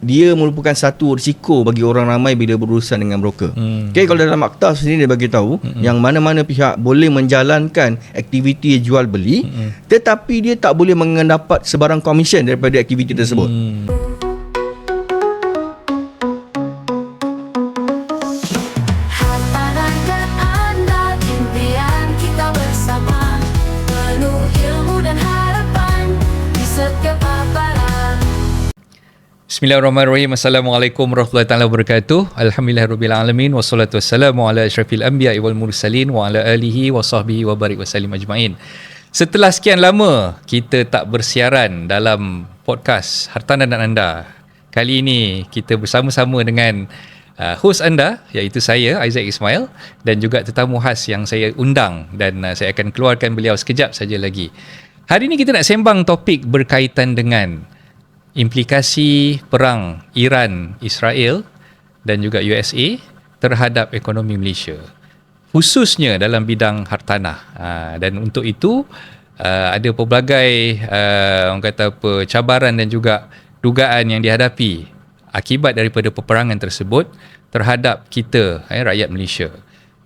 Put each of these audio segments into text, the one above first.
dia merupakan satu risiko bagi orang ramai bila berurusan dengan broker. Okay, kalau dalam akta sendiri dia bagi tahu yang mana-mana pihak boleh menjalankan aktiviti jual beli, tetapi dia tak boleh mendapat sebarang komisen daripada aktiviti tersebut. Bismillahirrahmanirrahim. Assalamualaikum warahmatullahi taala wabarakatuh. Alhamdulillahirabbil alamin wassalatu wassalamu ala asyrafil anbiya'i wal mursalin wa ala alihi wa sahbihi wa barik wasallim ajmain. Setelah sekian lama kita tak bersiaran dalam podcast Hartanah dan Anda, kali ini kita bersama-sama dengan host anda, iaitu saya Isaac Ismail, dan juga tetamu khas yang saya undang, dan saya akan keluarkan beliau sekejap saja lagi. Hari ini kita nak sembang topik berkaitan dengan implikasi perang Iran, Israel dan juga USA terhadap ekonomi Malaysia, khususnya dalam bidang hartanah. Dan untuk itu ada pelbagai orang kata apa, cabaran dan juga dugaan yang dihadapi akibat daripada peperangan tersebut terhadap kita, rakyat Malaysia.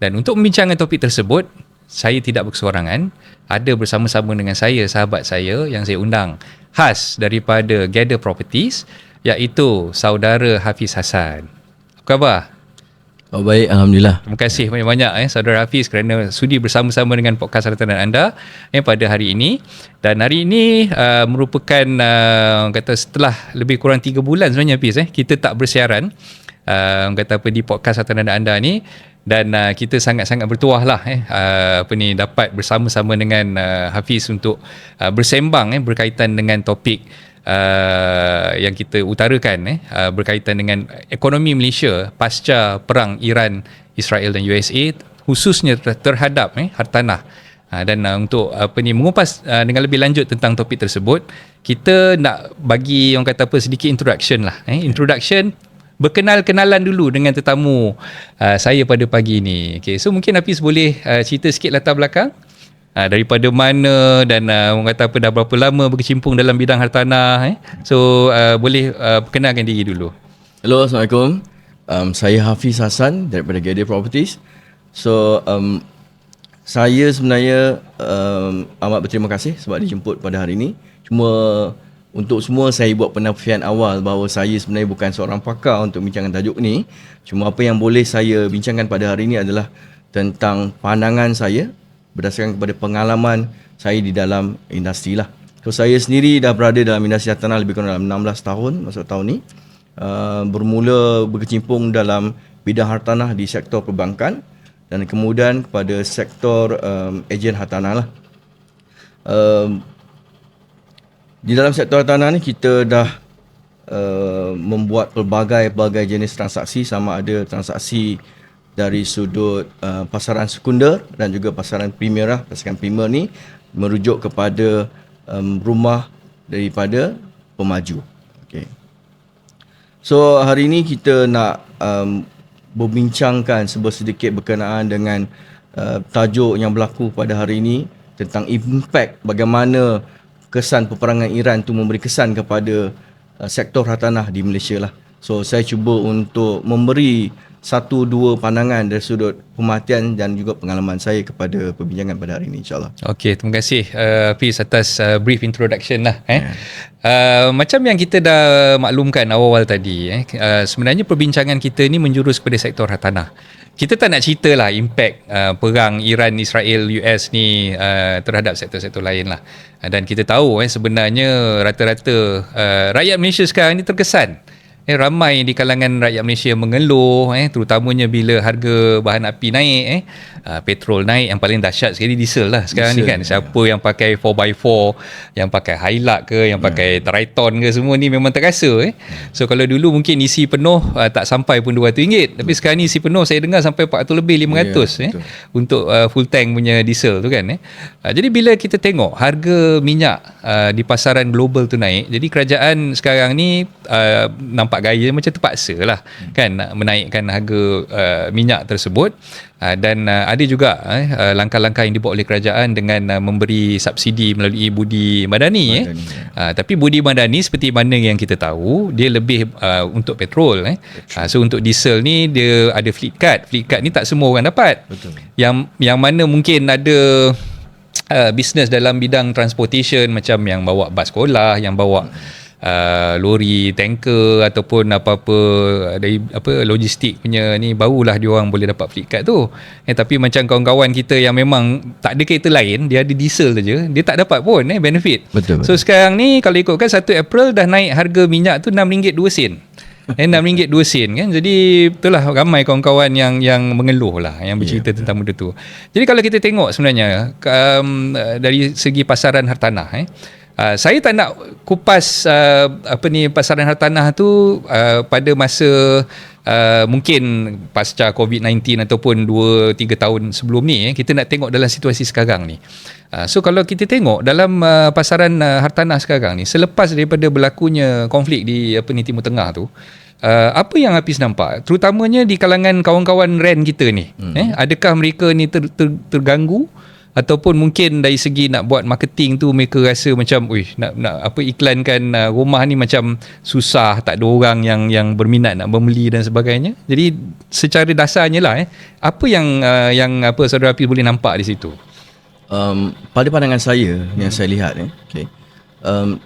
Dan untuk membincangkan topik tersebut, saya tidak berkesuarangan. Ada bersama-sama dengan saya sahabat saya yang saya undang khas daripada Gather Properties, iaitu saudara Hafiz Hassan. Apa khabar? Oh, baik, Alhamdulillah. Terima kasih banyak-banyak saudara Hafiz kerana sudi bersama-sama dengan podcast Hartanah dan Anda pada hari ini. Dan hari ini merupakan kata setelah lebih kurang 3 bulan sebenarnya Hafiz, kita tak bersiaran kata apa di podcast Hartanah dan Anda ni. Dan kita sangat-sangat bertuah lah dapat bersama-sama dengan Hafiz untuk bersembang berkaitan dengan topik yang kita utarakan berkaitan dengan ekonomi Malaysia pasca perang Iran, Israel dan USA, khususnya terhadap hartanah. Dan untuk mengupas dengan lebih lanjut tentang topik tersebut, kita nak bagi orang kata apa sedikit introduction lah. Introduction, berkenal-kenalan dulu dengan tetamu saya pada pagi ini. Okay, so mungkin Hafiz boleh cerita sikit latar belakang daripada mana dan orang kata apa, dah berapa lama berkecimpung dalam bidang hartanah. So boleh perkenalkan diri dulu. Hello, Assalamualaikum. Saya Hafiz Hassan daripada Gather Properties. So saya sebenarnya amat berterima kasih sebab dijemput pada hari ini. Cuma untuk semua saya buat penafian awal bahawa saya sebenarnya bukan seorang pakar untuk bincangkan tajuk ni. Cuma apa yang boleh saya bincangkan pada hari ini adalah tentang pandangan saya berdasarkan kepada pengalaman saya di dalam industri lah. So saya sendiri dah berada dalam industri hartanah lebih kurang dalam 16 tahun masuk tahun ni. Bermula berkecimpung dalam bidang hartanah di sektor perbankan dan kemudian kepada sektor ejen hartanah lah. Di dalam sektor tanah ni kita dah membuat pelbagai jenis transaksi, sama ada transaksi dari sudut pasaran sekunder dan juga pasaran primer lah. Pasaran primer ni merujuk kepada rumah daripada pemaju. Okay. So hari ini kita nak berbincangkan sedikit berkenaan dengan tajuk yang berlaku pada hari ini tentang impact bagaimana kesan peperangan Iran tu memberi kesan kepada sektor hartanah di Malaysia lah. So saya cuba untuk memberi 1-2 pandangan dari sudut pemerhatian dan juga pengalaman saya kepada perbincangan pada hari ini, insyaAllah. Okey, terima kasih Hafiz atas brief introduction lah. Macam yang kita dah maklumkan awal-awal tadi, sebenarnya perbincangan kita ni menjurus kepada sektor hartanah. Kita tak nak cerita lah impact perang Iran, Israel, US ni terhadap sektor-sektor lain lah. Dan kita tahu sebenarnya rata-rata rakyat Malaysia sekarang ni terkesan ramai di kalangan rakyat Malaysia mengeluh, terutamanya bila harga bahan api naik, petrol naik. Yang paling dahsyat sekali diesel lah sekarang diesel, ni kan. Siapa yang pakai 4x4, yang pakai Hilux ke, yang pakai Triton ke, semua ni memang terasa. So kalau dulu mungkin isi penuh tak sampai pun RM200, tapi sekarang ni isi penuh saya dengar sampai 400 lebih, 500 untuk full tank punya diesel tu kan. Jadi bila kita tengok harga minyak di pasaran global tu naik, jadi kerajaan sekarang ni nampak nampak gaya macam terpaksa lah kan nak menaikkan harga minyak tersebut. Dan ada juga langkah-langkah yang dibuat oleh kerajaan dengan memberi subsidi melalui budi madani. Tapi budi madani seperti mana yang kita tahu, dia lebih untuk petrol. So untuk diesel ni dia ada fleet card. Fleet card ni tak semua orang dapat. Betul. Yang mana mungkin ada bisnes dalam bidang transportation, macam yang bawa bas sekolah, yang bawa lori, tanker ataupun apa-apa dari logistik punya ni, barulah dia orang boleh dapat fleet card tu. Tapi macam kawan-kawan kita yang memang tak ada kereta lain, dia ada diesel saja, dia tak dapat pun benefit. Betul. So sekarang ni kalau ikutkan 1 April dah naik harga minyak tu RM6.2 RM6.2 kan. Jadi itulah ramai kawan-kawan yang mengeluh lah, yang bercerita tentang benda tu. Jadi kalau kita tengok sebenarnya dari segi pasaran hartanah, saya tak nak kupas pasaran hartanah tu pada masa mungkin pasca COVID-19 ataupun 2-3 tahun sebelum ni. Kita nak tengok dalam situasi sekarang ni. So kalau kita tengok dalam pasaran hartanah sekarang ni, selepas daripada berlakunya konflik di Timur Tengah tu, apa yang Hafiz nampak terutamanya di kalangan kawan-kawan rent kita ni, adakah mereka ni terganggu? Ataupun mungkin dari segi nak buat marketing tu mereka rasa macam nak iklankan rumah ni macam susah, tak ada orang yang berminat nak membeli dan sebagainya. Jadi secara dasarnya lah apa yang Saudara Hafiz boleh nampak di situ? Pada pandangan saya yang saya lihat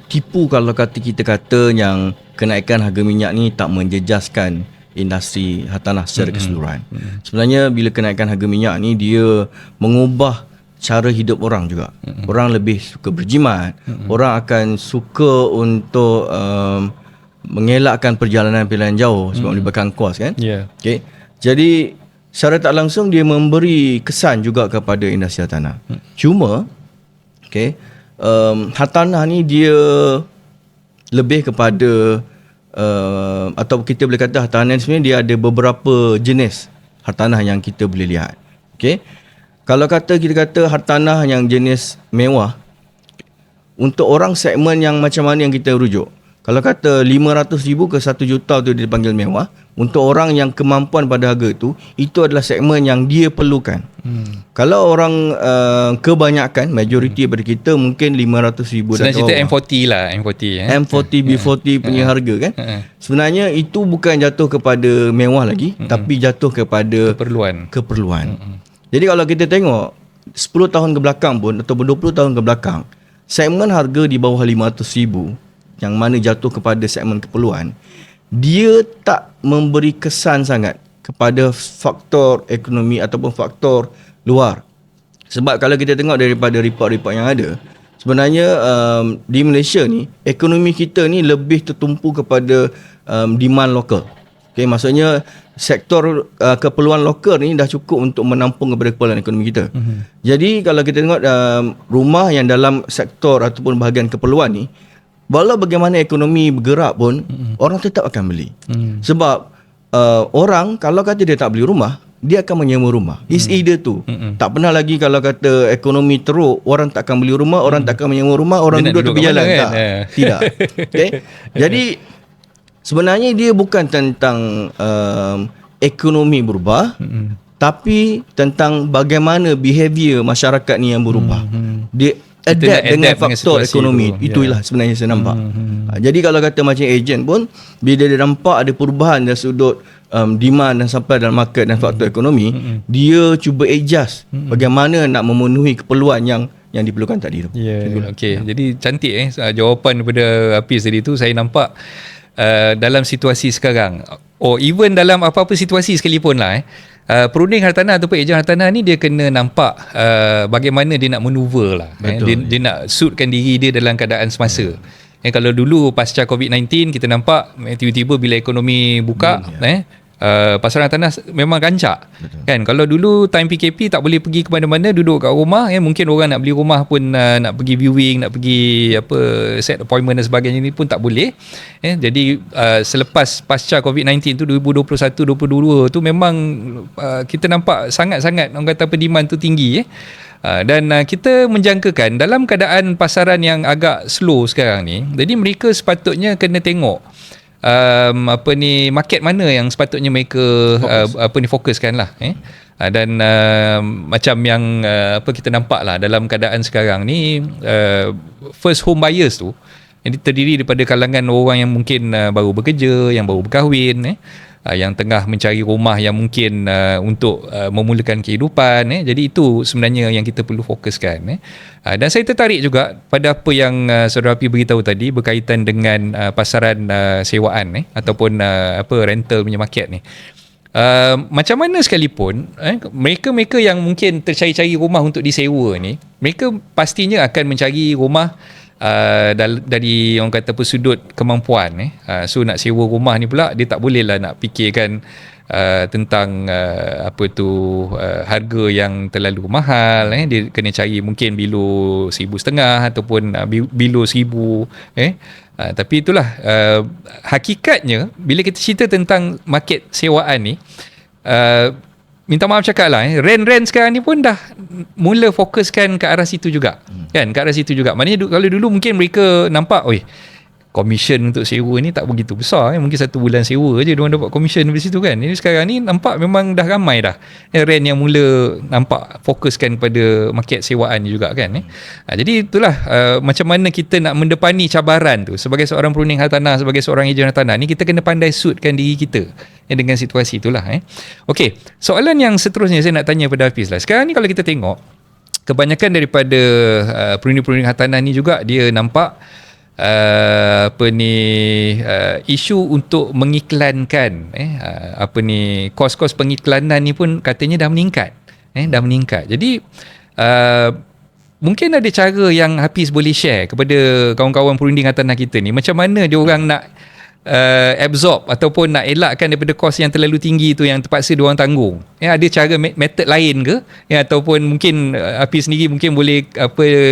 tipu kalau kita kata yang kenaikan harga minyak ni tak menjejaskan industri hartanah secara keseluruhan. Sebenarnya bila kenaikan harga minyak ni dia mengubah cara hidup orang juga. Orang lebih suka berjimat. Orang akan suka untuk mengelakkan perjalanan jauh sebab melibatkan kos kan. Okay. Jadi secara tak langsung dia memberi kesan juga kepada industri hartanah. Cuma hartanah ni dia lebih kepada atau kita boleh kata hartanah sebenarnya dia ada beberapa jenis hartanah yang kita boleh lihat. Okay. Kalau kita kata hartanah yang jenis mewah, untuk orang segmen yang macam mana yang kita rujuk. Kalau kata 500,000 ke 1 juta tu dia dipanggil mewah, untuk orang yang kemampuan pada harga tu, itu adalah segmen yang dia perlukan. Kalau orang kebanyakan, majoriti daripada kita mungkin 500,000 dan cerita M40 lah, M40, B40 punya harga kan. Sebenarnya itu bukan jatuh kepada mewah lagi, tapi jatuh kepada keperluan. Jadi kalau kita tengok 10 tahun ke belakang pun ataupun 20 tahun ke belakang, segmen harga di bawah 500,000 yang mana jatuh kepada segmen keperluan, dia tak memberi kesan sangat kepada faktor ekonomi ataupun faktor luar. Sebab kalau kita tengok daripada report-report yang ada, sebenarnya di Malaysia ni ekonomi kita ni lebih tertumpu kepada demand lokal. Maksudnya sektor keperluan lokal ni dah cukup untuk menampung kepada keperluan ekonomi kita. Jadi kalau kita tengok rumah yang dalam sektor ataupun bahagian keperluan ni, walau bagaimana ekonomi bergerak pun, orang tetap akan beli. Sebab orang kalau kata dia tak beli rumah, dia akan menyewa rumah. It's either tu. Tak pernah lagi kalau kata ekonomi teruk, orang tak akan beli rumah, orang tak akan menyewa rumah, orang duduk tepi jalan kan? Tidak. Jadi sebenarnya dia bukan tentang ekonomi berubah, tapi tentang bagaimana behavior masyarakat ni yang berubah. Dia adapt dengan faktor ekonomi. Itulah sebenarnya saya nampak. Jadi kalau kata macam ejen pun, bila dia nampak ada perubahan dari sudut demand dan supply dalam market dan faktor ekonomi, dia cuba adjust bagaimana nak memenuhi keperluan yang diperlukan tadi tu. Jadi cantik jawapan daripada Hafiz tadi tu. Saya nampak dalam situasi sekarang, even dalam apa-apa situasi sekalipun lah, perunding hartanah ataupun ejen hartanah ni dia kena nampak bagaimana dia nak maneuver lah. Dia nak suitkan diri dia dalam keadaan semasa. Kalau dulu pasca COVID-19 kita nampak tiba-tiba bila ekonomi buka, pasaran tanah memang rancak. Kan, kalau dulu time PKP tak boleh pergi ke mana-mana, duduk kat rumah, mungkin orang nak beli rumah pun, nak pergi viewing, nak pergi set appointment dan sebagainya ni pun tak boleh. Jadi selepas pasca COVID-19 tu 2021-2022 tu memang kita nampak sangat-sangat orang kata demand tu tinggi. Dan kita menjangkakan dalam keadaan pasaran yang agak slow sekarang ni, jadi mereka sepatutnya kena tengok market mana yang sepatutnya mereka fokuskan lah dan macam yang kita nampak lah dalam keadaan sekarang ni, first home buyers tu ini terdiri daripada kalangan orang yang mungkin baru bekerja, yang baru berkahwin, yang tengah mencari rumah yang mungkin untuk memulakan kehidupan. Jadi itu sebenarnya yang kita perlu fokuskan. Dan saya tertarik juga pada apa yang Saudara Hafiz beritahu tadi berkaitan dengan pasaran sewaan ataupun rental punya market ni. Macam mana sekalipun mereka yang mungkin tercari-cari rumah untuk disewa ni, mereka pastinya akan mencari rumah dari orang kata sudut kemampuan. So nak sewa rumah ni pula dia tak boleh lah nak fikirkan tentang harga yang terlalu mahal. Dia kena cari mungkin below 1,500 ataupun below 1,000. Tapi itulah hakikatnya bila kita cerita tentang market sewaan ni, minta maaf cakap lah, rent sekarang ni pun dah mula fokuskan ke arah situ juga. Kan, ke arah situ juga. Maknanya kalau dulu mungkin mereka nampak, commission untuk sewa ni tak begitu besar. Mungkin 1 bulan sewa je diorang dapat commission dari situ kan. Jadi sekarang ni nampak memang dah ramai dah rent yang mula nampak fokuskan pada market sewaan juga kan. Jadi itulah macam mana kita nak mendepani cabaran tu. Sebagai seorang perunding hartanah, sebagai seorang ejen hartanah ni, kita kena pandai suitkan diri kita dengan situasi itulah. Okey, soalan yang seterusnya saya nak tanya pada Hafiz lah. Sekarang ni kalau kita tengok, kebanyakan daripada perunding-perunding hartanah ni juga dia nampak isu untuk mengiklankan kos-kos pengiklanan ni pun katanya dah meningkat. Jadi mungkin ada cara yang Hafiz boleh share kepada kawan-kawan perunding hartanah kita ni, macam mana dia orang nak absorb ataupun nak elakkan daripada kos yang terlalu tinggi tu yang terpaksa diorang tanggung. Ada cara metod lain ke ataupun mungkin Hafiz sendiri mungkin boleh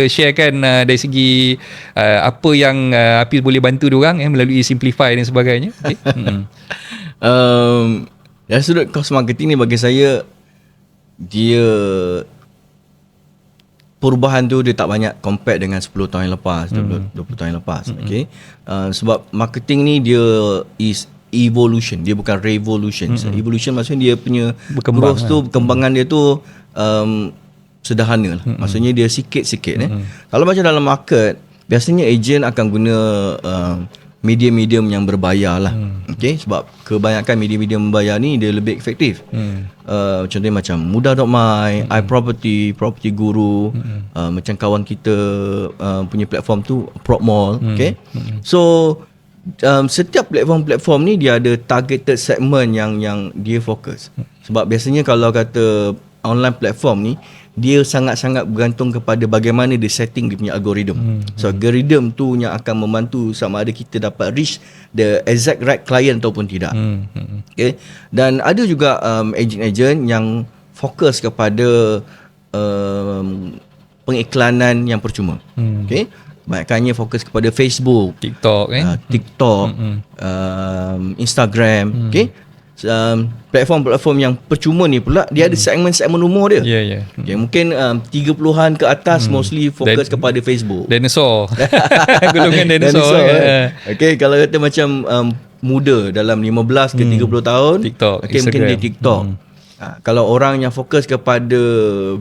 sharekan dari segi apa yang Hafiz boleh bantu diorang melalui Simplify dan sebagainya. Dari sudut cost marketing ni, bagi saya dia perubahan tu dia tak banyak compare dengan 10 tahun yang lepas, 20 tahun yang lepas. Okay? Sebab marketing ni dia is evolution, dia bukan revolution. Evolution maksudnya dia punya growth tu, perkembangan dia tu sederhana lah. Maksudnya dia sikit-sikit. Kalau macam dalam market, biasanya ejen akan guna medium-medium yang berbayar lah. Okay? Sebab kebanyakan medium-medium berbayar ni dia lebih efektif. Contohnya macam Mudah.my, iProperty, Property Guru, macam kawan kita punya platform tu PropMall. Okay? So setiap platform-platform ni dia ada targeted segment yang dia fokus. Sebab biasanya kalau kata online platform ni, dia sangat-sangat bergantung kepada bagaimana dia setting dia punya algoritma. So algoritma tu yang akan membantu sama ada kita dapat reach the exact right client ataupun tidak. Okay? Dan ada juga ejen-ejen yang fokus kepada pengiklanan yang percuma. Okay? Banyakkannya fokus kepada Facebook, TikTok, Instagram. Okay? Platform-platform yang percuma ni pula dia ada segmen-segmen umur dia. Okay, mungkin 30-an ke atas mostly fokus kepada Facebook. Dinosaur. Golongan dinosaur. Okay, kalau kata macam muda dalam 15 ke 30 tahun, TikTok, okay, mungkin dia TikTok. Kalau orang yang fokus kepada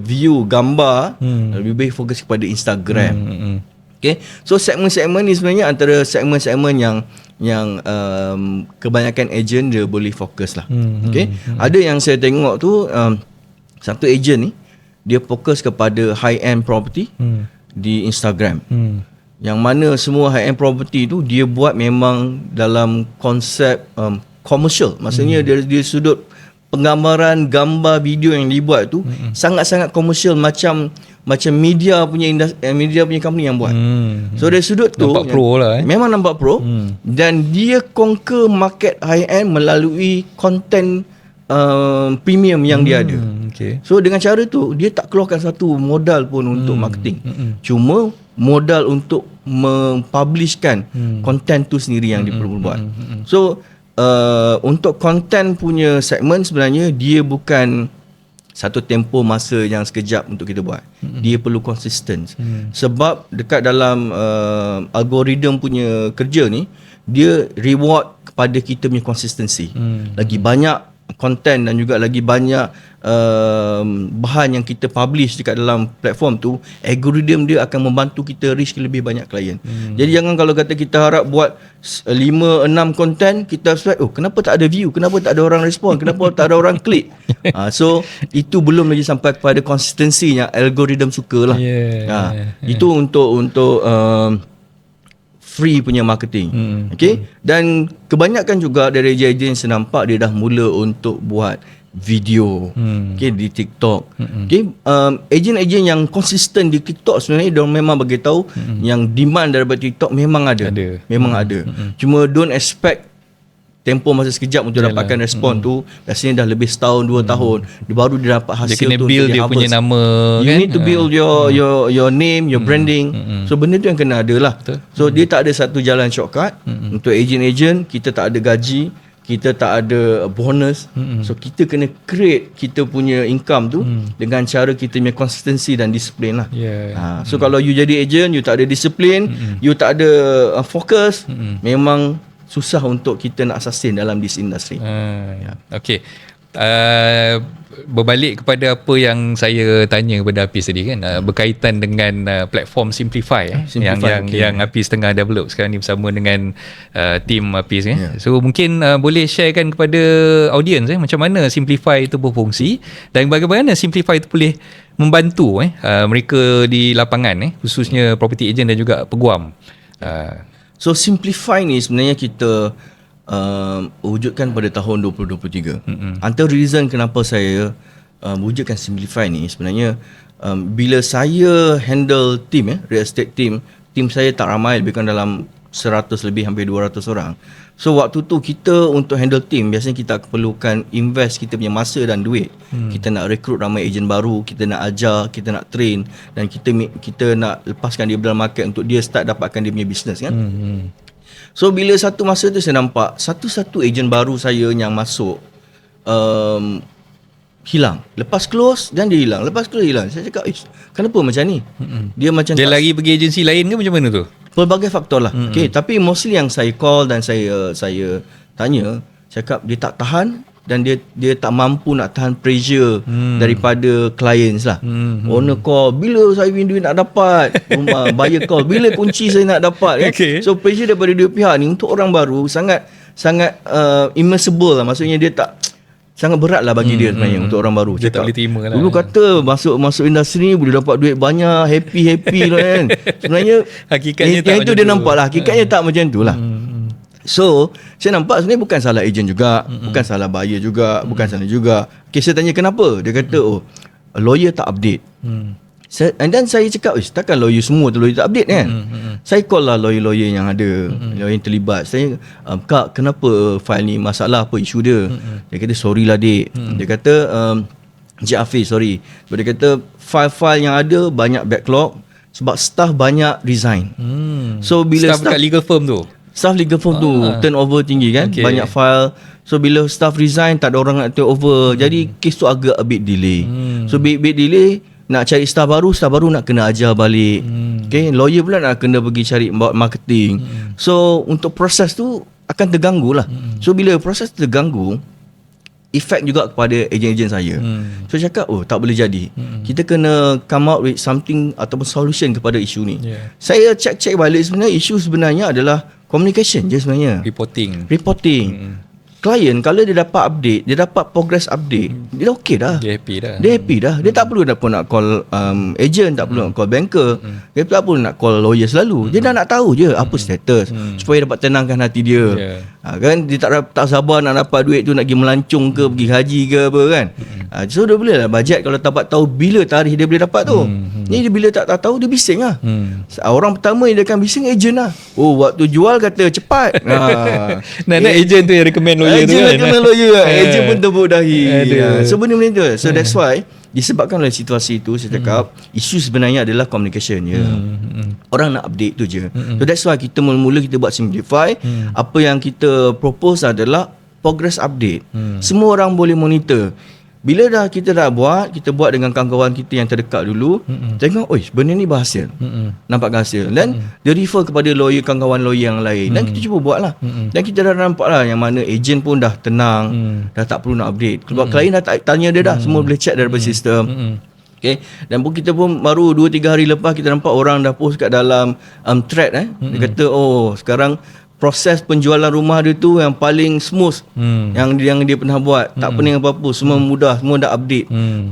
view gambar, lebih baik fokus kepada Instagram. Okay, so segmen-segmen ni sebenarnya antara segmen-segmen yang kebanyakan ejen dia boleh fokus lah. Okay, ada yang saya tengok tu satu ejen ni dia fokus kepada high-end property di Instagram. Yang mana semua high-end property tu dia buat memang dalam konsep commercial. Maksudnya dari sudut penggambaran, gambar, video yang dibuat tu sangat-sangat komersial, macam media punya company yang buat. So dari sudut tu nampak pro lah. Memang nampak pro. Dan dia conquer market high end melalui content premium yang dia ada. So dengan cara tu dia tak keluarkan satu modal pun untuk marketing. Cuma modal untuk mempublishkan content tu sendiri yang dia perlu buat. So untuk content punya segmen sebenarnya dia bukan satu tempoh masa yang sekejap untuk kita buat. Dia perlu konsisten. Sebab dekat dalam algoritma punya kerja ni, dia reward kepada kita punya consistency. Lagi banyak content dan juga lagi banyak bahan yang kita publish dekat dalam platform tu, algorithm dia akan membantu kita reach ke lebih banyak klien. Jadi jangan kalau kata kita harap buat 5-6 content, kita expect, oh kenapa tak ada view, kenapa tak ada orang respon, kenapa tak ada orang klik. So itu belum lagi sampai kepada consistency yang algorithm suka lah. Itu untuk free punya marketing. Okay. Dan kebanyakan juga dari ejen-ejen saya nampak dia dah mula untuk buat video okay, di TikTok. Okay. Ejen-ejen yang konsisten di TikTok sebenarnya dia memang bagi tahu yang demand daripada TikTok memang ada. Memang ada. Cuma don't expect tempoh masa sekejap untuk dapatkan respon tu. Biasanya dah lebih setahun 2 tahun dia baru dia dapat hasil tu. Dia kena build dia harvest. Punya nama you need to build your name, your branding. So benda tu yang kena ada lah. So dia tak ada satu jalan shortcut. Untuk ejen-ejen kita tak ada gaji, kita tak ada bonus. So kita kena create kita punya income tu dengan cara kita punya consistency dan disiplin lah. So kalau you jadi ejen, you tak ada disiplin, you tak ada fokus, memang susah untuk kita nak sustain dalam this industry. Okay. Berbalik kepada apa yang saya tanya kepada Hafiz tadi kan, berkaitan dengan platform Simplify, yang Hafiz tengah develop sekarang ni bersama dengan team Hafiz kan. So mungkin boleh sharekan kepada audience macam mana Simplify itu berfungsi dan bagaimana Simplify itu boleh membantu mereka di lapangan khususnya property agent dan juga peguam. So Simplify ni sebenarnya kita wujudkan pada tahun 2023. Antara reason kenapa saya wujudkan Simplify ni sebenarnya bila saya handle team real estate team saya tak ramai, lebih kurang dalam 100 lebih, hampir 200 orang. So waktu tu kita untuk handle team biasanya kita perlukan invest kita punya masa dan duit. Kita nak rekrut ramai ejen baru, kita nak ajar, kita nak train dan kita nak lepaskan dia dalam market untuk dia start dapatkan dia punya business kan. So bila satu masa tu saya nampak satu-satu ejen baru saya yang masuk hilang. Lepas close dan dia hilang. Lepas close hilang. Saya cakap, kenapa macam ni? Dia macam dia lagi pergi agensi lain ke macam mana tu? Pelbagai faktor lah. Okay, tapi mostly yang saya call dan saya tanya, cakap dia tak tahan dan dia tak mampu nak tahan pressure daripada clients lah. Owner call, bila saya punya duit nak dapat? Buyer call, bila kunci saya nak dapat? Okay. So pressure daripada dua pihak ni untuk orang baru sangat immersible lah. Maksudnya dia tak sangat berat lah bagi dia sebenarnya untuk orang baru. Dia tak boleh terima lah. Dulu kata masuk industri ni boleh dapat duit banyak, happy lah kan. Sebenarnya hakikatnya yang itu dia nampak lah. Hakikatnya tak macam tu lah. So saya nampak sebenarnya bukan salah ejen juga, bukan salah buyer juga, bukan salah juga. Okay, saya tanya kenapa. Dia kata lawyer tak update. And then saya cakap, takkan lawyer semua tu lawyer tak update kan. Saya call lah lawyer-lawyer yang ada, lawyer yang terlibat. Saya, Kak, kenapa file ni masalah, apa isu dia? Dia kata, sorry lah dik. Dia kata, Encik Hafiz, sorry. Dia kata, file-file yang ada banyak backlog sebab staff banyak resign. So bila staff dekat legal firm tu? Staff legal firm tu turnover tinggi kan, banyak file. So bila staff resign, tak ada orang nak take over. Jadi kes tu agak a bit delay. So bit delay, nak cari staff baru nak kena ajar balik. Okay, lawyer pula nak kena pergi cari marketing. So untuk proses tu akan terganggu lah. So bila proses terganggu, efek juga kepada ejen-ejen saya. So cakap, tak boleh jadi. Kita kena come out with something ataupun solution kepada isu ni. Saya check balik sebenarnya isu sebenarnya adalah communication je sebenarnya. Reporting. Klien kalau dia dapat update, dia dapat progress update, dia okey dah. Dia happy dah. Dia tak perlu nak call agent, tak perlu nak call banker. Dia tak perlu nak call lawyer selalu. Dia dah nak tahu je apa status supaya dapat tenangkan hati dia. Kan dia tak sabar nak dapat duit tu, nak pergi melancong ke, pergi haji ke apa kan. So dia boleh lah budget kalau dapat tahu bila tarikh dia boleh dapat tu. Ni dia bila tak tahu dia bising lah. Orang pertama yang dia akan bising agent lah. Waktu jual kata cepat. Nak agent tu yang recommend lawyer tu kan. Agent lawyer agent pun tepuk dahi. So benda-benda tu. So that's why disebabkan oleh situasi itu saya cakap isu sebenarnya adalah communication je. Orang nak update tu je. So that's why kita mula-mula kita buat Simplify. Apa yang kita propose adalah progress update. Semua orang boleh monitor. Bila kita dah buat, kita buat dengan kawan-kawan kita yang terdekat dulu, tengok, oi, benda ni berhasil. Nampak hasil. Dan dia refer kepada lawyer, kawan-kawan lawyer yang lain. Dan kita cuba buat lah. Dan kita dah nampak lah yang mana ejen pun dah tenang, dah tak perlu nak update. Sebab klien dah tak tanya dia dah, semua boleh check daripada sistem. Okay. Dan pun kita pun baru 2-3 hari lepas kita nampak orang dah post kat dalam thread dia kata, oh, sekarang proses penjualan rumah dia tu yang paling smooth yang dia pernah buat, tak pening apa-apa, semua mudah, semua dah update.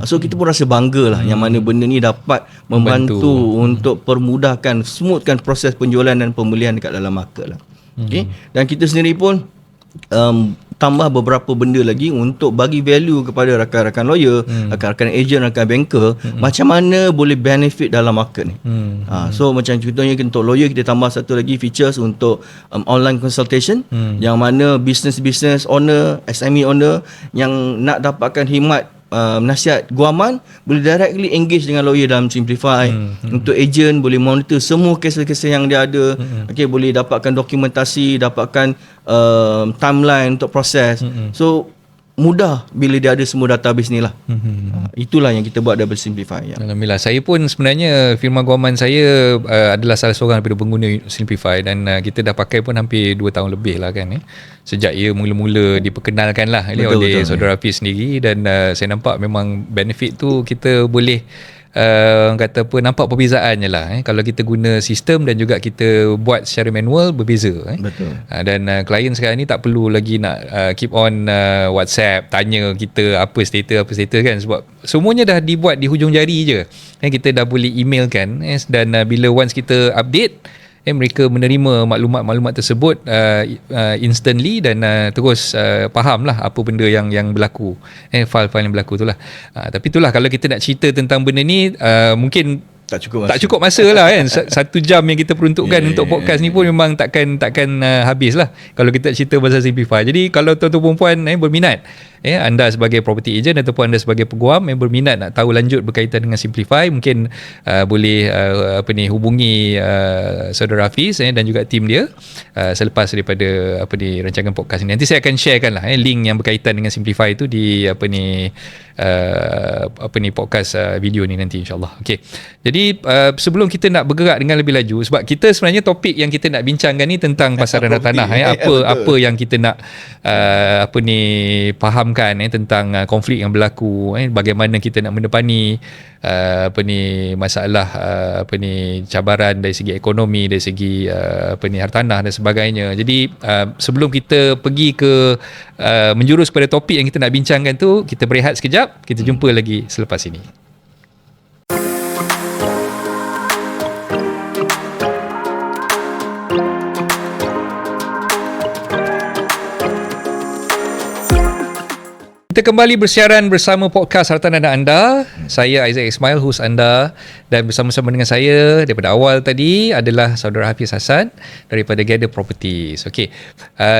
So kita pun rasa bangga lah yang mana benda ni dapat membantu untuk permudahkan, smoothkan proses penjualan dan pembelian dekat dalam market lah. Okay. Dan kita sendiri pun tambah beberapa benda lagi untuk bagi value kepada rakan-rakan lawyer, rakan-rakan agent, rakan banker, macam mana boleh benefit dalam market ni. So macam contohnya untuk lawyer kita tambah satu lagi features untuk online consultation, yang mana business owner, SME owner yang nak dapatkan khidmat nasihat guaman boleh directly engage dengan lawyer dalam Simplify. Untuk agent boleh monitor semua kes-kes yang dia ada. Okay, boleh dapatkan dokumentasi, dapatkan timeline untuk proses. So mudah bila dia ada semua database ni lah. Itulah yang kita buat daripada Simplify. Alhamdulillah. Saya pun sebenarnya firma guaman saya adalah salah seorang daripada pengguna Simplify, dan kita dah pakai pun hampir 2 tahun lebih lah kan. Sejak ia mula-mula diperkenalkan lah oleh saudara Hafiz sendiri, dan saya nampak memang benefit tu kita boleh kata apa, nampak perbezaannya lah. Kalau kita guna sistem dan juga kita buat secara manual, berbeza. Betul. Dan klien sekarang ni tak perlu lagi nak keep on WhatsApp tanya kita apa status kan, sebab semuanya dah dibuat di hujung jari je. Kita dah boleh email kan, dan bila once kita update, mereka menerima maklumat-maklumat tersebut instantly, dan terus faham lah apa benda yang berlaku, file-file yang berlaku tu lah. Tapi itulah, kalau kita nak cerita tentang benda ni, mungkin tak cukup masa lah kan. 1 jam yang kita peruntukkan untuk podcast ni pun memang takkan habis lah kalau kita cerita pasal Simplify. Jadi kalau tuan-tuan perempuan berminat, anda sebagai property agent ataupun anda sebagai peguam yang berminat nak tahu lanjut berkaitan dengan Simplify, mungkin boleh hubungi saudara Hafiz dan juga tim dia selepas daripada rancangan podcast ini. Nanti saya akan sharekan lah link yang berkaitan dengan Simplify itu di podcast video ni nanti, insyaAllah. Okay. Jadi sebelum kita nak bergerak dengan lebih laju, sebab kita sebenarnya topik yang kita nak bincangkan ni tentang pasaran tanah, apa yang kita nak fahamkan tentang konflik yang berlaku, bagaimana kita nak mendepani masalah cabaran dari segi ekonomi, dari segi hartanah dan sebagainya. Jadi sebelum kita pergi ke menjurus pada topik yang kita nak bincangkan tu, kita berehat sekejap, kita jumpa lagi selepas ini. Kita kembali bersiaran bersama podcast Hartanah dan Anda. Saya Isaac Ismail, host anda, dan bersama-sama dengan saya daripada awal tadi adalah saudara Hafiz Hassan daripada Gather Properties. Okey.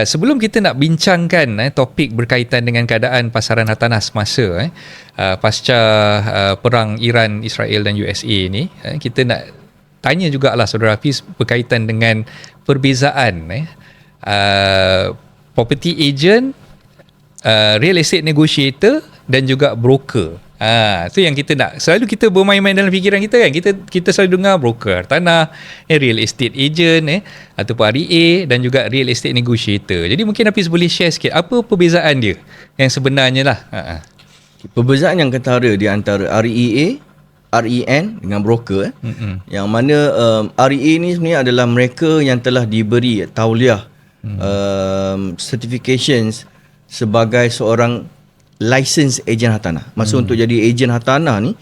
Sebelum kita nak bincangkan topik berkaitan dengan keadaan pasaran hartanah semasa pasca perang Iran, Israel dan USA ni, kita nak tanya jugalah saudara Hafiz berkaitan dengan perbezaan property agent, real estate negotiator dan juga broker. Tu yang kita nak. Selalu kita bermain-main dalam fikiran kita kan. Kita selalu dengar broker tanah, real estate agent ataupun REA dan juga real estate negotiator. Jadi mungkin Hafiz boleh share sikit apa perbezaan dia yang sebenarnya lah. Perbezaan yang ketara di antara REA, REN dengan broker. Yang mana REA ni sebenarnya adalah mereka yang telah diberi tauliah certifications sebagai seorang license ejen hartanah. Maksud untuk jadi ejen hartanah ni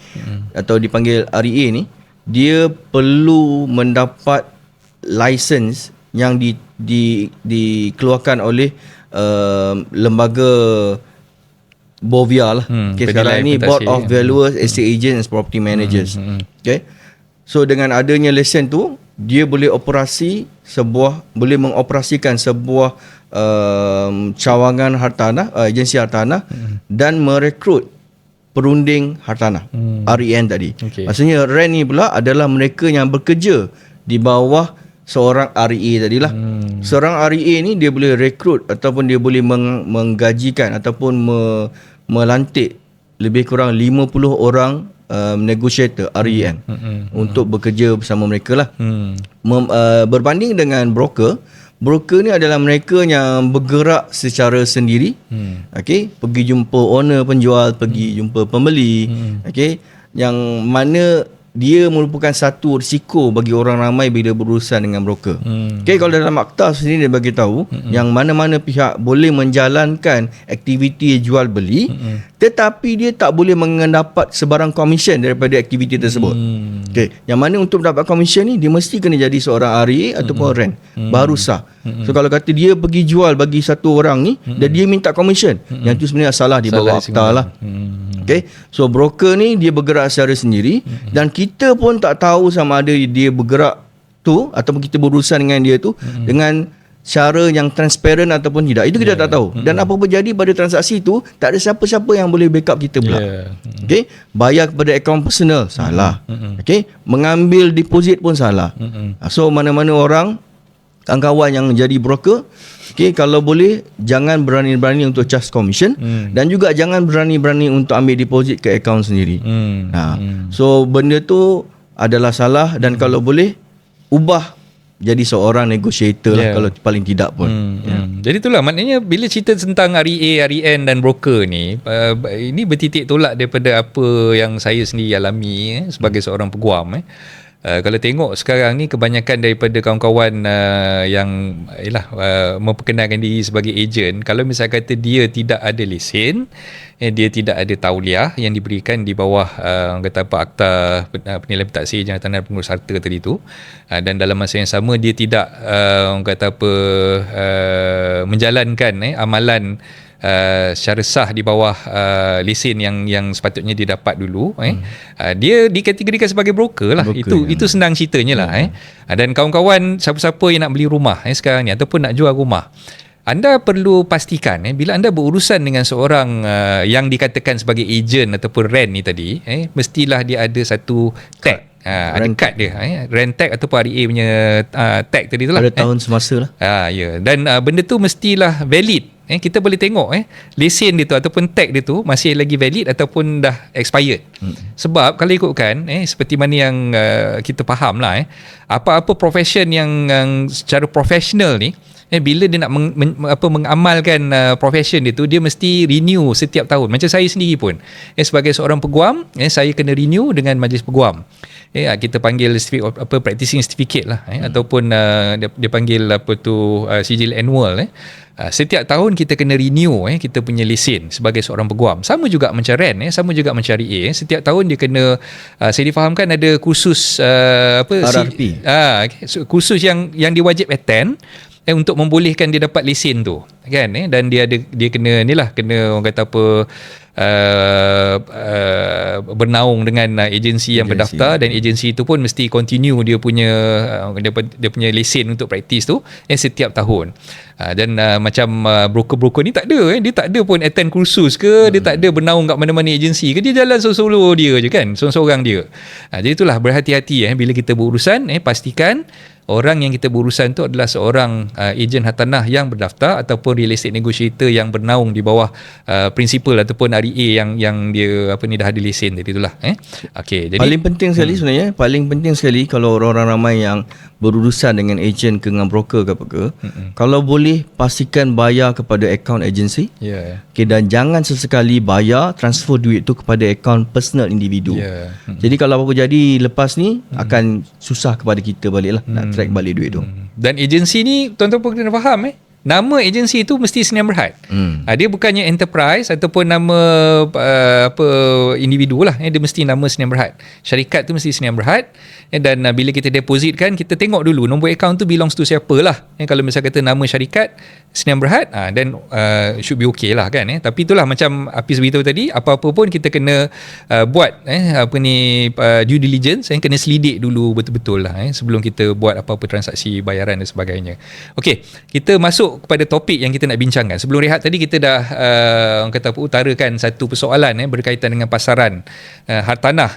atau dipanggil REA ni, dia perlu mendapat license yang dikeluarkan oleh lembaga BOVIA lah. Sekarang ni Board of Valuers, Estate Agents and Property Managers. Okay. So dengan adanya lesen tu, dia boleh mengoperasikan sebuah cawangan hartanah, agensi hartanah dan merekrut perunding hartanah, REN tadi. Maksudnya REN ni pula adalah mereka yang bekerja di bawah seorang REA tadilah. Seorang REA ni dia boleh rekrut ataupun dia boleh menggajikan ataupun melantik lebih kurang 50 orang negotiator REN untuk bekerja bersama mereka lah. Berbanding dengan broker ni adalah mereka yang bergerak secara sendiri. Okey, pergi jumpa owner penjual, pergi jumpa pembeli. Okey, yang mana dia merupakan satu risiko bagi orang ramai bila berurusan dengan broker. Okey, kalau dalam akta sendiri dia bagi tahu yang mana-mana pihak boleh menjalankan aktiviti jual beli, tetapi dia tak boleh mendapat sebarang komisen daripada aktiviti tersebut. Okey, yang mana untuk mendapat komisen ni dia mesti kena jadi seorang REA ataupun rent baru sah. So kalau kata dia pergi jual bagi satu orang ni dan dia minta komisen, yang tu sebenarnya salah di bawah akta lah. Okay, so broker ni dia bergerak secara sendiri dan kita pun tak tahu sama ada dia bergerak tu ataupun kita berurusan dengan dia tu dengan cara yang transparent ataupun tidak. Itu kita tak tahu. Dan apa-apa jadi pada transaksi tu, tak ada siapa-siapa yang boleh backup kita pula. Okay, bayar kepada akaun personal salah. Okay, mengambil deposit pun salah. So mana-mana orang kawan-kawan yang jadi broker, okay, kalau boleh jangan berani-berani untuk charge commission dan juga jangan berani-berani untuk ambil deposit ke akaun sendiri. So benda tu adalah salah dan kalau boleh ubah jadi seorang negotiator lah kalau paling tidak pun. Jadi itulah maknanya bila cerita tentang REA, REN dan broker ni, ini bertitik tolak daripada apa yang saya sendiri alami sebagai seorang peguam. Kalau tengok sekarang ni kebanyakan daripada kawan-kawan yang memperkenalkan diri sebagai ejen, kalau misal kata dia tidak ada lesen, dia tidak ada tauliah yang diberikan di bawah kata apa akta penilaian pentaksir jangatan dan pengurus harta tadi tu, dan dalam masa yang sama dia tidak kata apa menjalankan amalan secara sah di bawah lesen yang sepatutnya dia dapat dulu, dia dikategorikan sebagai broker lah. Itu senang ceritanya lah. Dan kawan-kawan siapa-siapa yang nak beli rumah sekarang ni ataupun nak jual rumah, anda perlu pastikan bila anda berurusan dengan seorang yang dikatakan sebagai ejen ataupun rent ni tadi, mestilah dia ada satu tag. Ada kad dia, rent tag ataupun REA punya tag tadi tu lah. Ada tahun semasa lah. Ya. Dan benda tu mestilah valid. Kita boleh tengok lesen dia tu ataupun tag dia tu masih lagi valid ataupun dah expired. Sebab kalau ikutkan seperti mana yang kita faham lah, apa-apa profession yang secara profesional ni, bila dia nak mengamalkan profession dia tu, dia mesti renew setiap tahun. Macam saya sendiri pun sebagai seorang peguam, saya kena renew dengan majlis peguam. Kita panggil practicing certificate lah, ataupun dia panggil sijil annual. Setiap tahun kita kena renew kita punya lesen sebagai seorang peguam. Sama juga macam rent, sama juga macam REA. Setiap tahun dia kena, saya difahamkan ada kursus RRP. Kursus yang dia wajib attend untuk membolehkan dia dapat lesen tu, kan? Dan dia kena orang kata apa, bernaung dengan agensi yang berdaftar, dan agensi itu pun mesti continue dia punya lesen untuk praktis tu setiap tahun. Dan macam broker-broker ni tak ada, dia tak ada pun attend kursus ke, dia tak ada bernaung kat mana-mana agensi ke, dia jalan solo dia je kan, seorang-seorang dia. Jadi itulah, berhati-hati bila kita berurusan, pastikan orang yang kita berurusan tu adalah seorang ejen hartanah yang berdaftar ataupun real estate negotiator yang bernaung di bawah principal ataupun REA yang dia dah ada lesen tadi itulah. Okey, jadi paling penting sekali sebenarnya, paling penting sekali kalau orang-orang ramai yang berurusan dengan ejen ke dengan broker ke apa ke, kalau boleh pastikan bayar kepada akaun agensi. Okay, dan jangan sesekali bayar transfer duit tu kepada akaun personal individu. Jadi kalau apa-apa jadi lepas ni akan susah kepada kita balik lah nak track balik duit tu. Dan agensi ni tuan-tuan pun kena faham nama agensi itu mesti Sdn Bhd. Dia bukannya enterprise ataupun nama individu lah. Dia mesti nama Sdn Bhd. Syarikat tu mesti Sdn Bhd. Dan bila kita depositkan, kita tengok dulu nombor akaun tu belongs to siapa lah. Kalau misal kata nama syarikat Sdn Bhd, then should be okay lah kan. Tapi itulah macam Hafiz beritahu tadi, apa-apa pun kita kena buat due diligence, kena selidik dulu betul-betul lah sebelum kita buat apa-apa transaksi bayaran dan sebagainya. Okey, kita masuk kepada topik yang kita nak bincangkan. Sebelum rehat tadi kita dah utarakan satu persoalan berkaitan dengan pasaran hartanah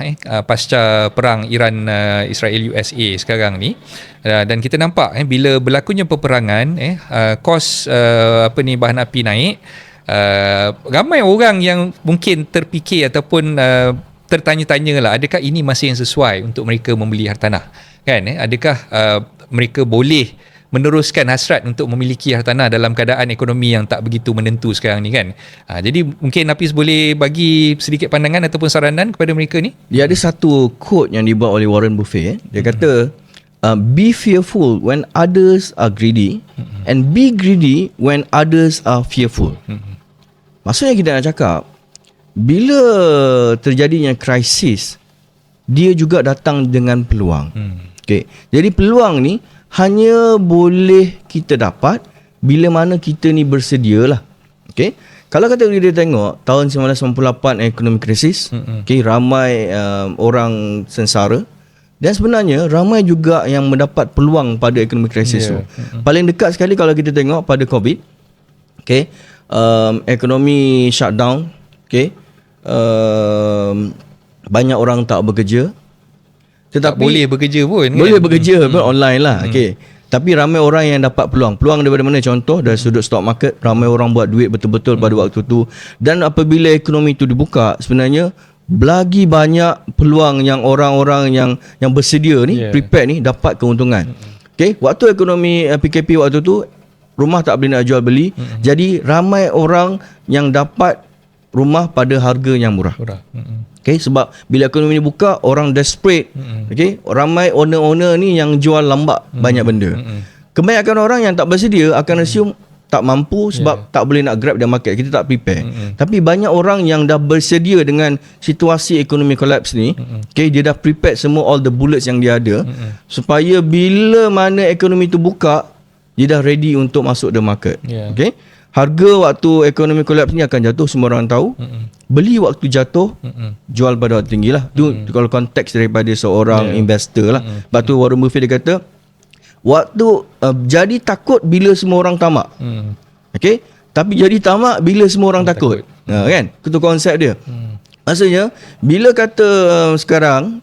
pasca perang Iran Israel USA sekarang ni. Dan kita nampak bila berlakunya peperangan, kos bahan api naik, ramai orang yang mungkin terfikir ataupun tertanya-tanya lah, adakah ini masa yang sesuai untuk mereka membeli hartanah, kan? Adakah mereka boleh meneruskan hasrat untuk memiliki hartanah dalam keadaan ekonomi yang tak begitu menentu sekarang ni, kan? Jadi mungkin Hafiz boleh bagi sedikit pandangan ataupun saranan kepada mereka ni. Dia ada satu quote yang dibuat oleh Warren Buffett. Dia kata, be fearful when others are greedy and be greedy when others are fearful. Maksudnya kita nak cakap, bila terjadinya krisis, dia juga datang dengan peluang. Okay. Jadi peluang ni hanya boleh kita dapat bila mana kita ni bersedia lah. Okay. Kalau kata kita tengok tahun 1998 ekonomi krisis, okay, ramai orang sengsara, dan sebenarnya ramai juga yang mendapat peluang pada ekonomi krisis tu. Paling dekat sekali kalau kita tengok pada COVID, okay, ekonomi shutdown, okay, banyak orang tak bekerja. Tetapi tak boleh bekerja pun, kan? Boleh bekerja pun online lah. Okay. Tapi ramai orang yang dapat peluang. Peluang daripada mana? Contoh dari sudut stock market, ramai orang buat duit betul-betul pada waktu tu. Dan apabila ekonomi itu dibuka, sebenarnya lagi banyak peluang yang orang-orang yang bersedia ni, prepare ni, dapat keuntungan. Okay. Waktu ekonomi PKP waktu tu, rumah tak boleh nak jual beli. Jadi ramai orang yang dapat rumah pada harga yang murah. Okay, sebab bila ekonomi ni buka, orang desperate. Okay, ramai owner-owner ni yang jual lambat banyak benda. Kebanyakan orang yang tak bersedia akan assume tak mampu sebab tak boleh nak grab the market. Kita tak prepare. Tapi banyak orang yang dah bersedia dengan situasi ekonomi collapse ni. Okay, dia dah prepare semua all the bullets yang dia ada, supaya bila mana ekonomi tu buka, dia dah ready untuk masuk the market. Okay. Harga waktu ekonomi collapse ni akan jatuh, semua orang tahu. Beli waktu jatuh, jual pada waktu tinggi lah. Tu kalau konteks daripada seorang investor lah. Sebab tu Warren Buffett dia kata, waktu jadi takut bila semua orang tamak. Okay? Tapi jadi tamak bila semua orang takut. Kan? Itu konsep dia. Maksudnya, bila kata sekarang,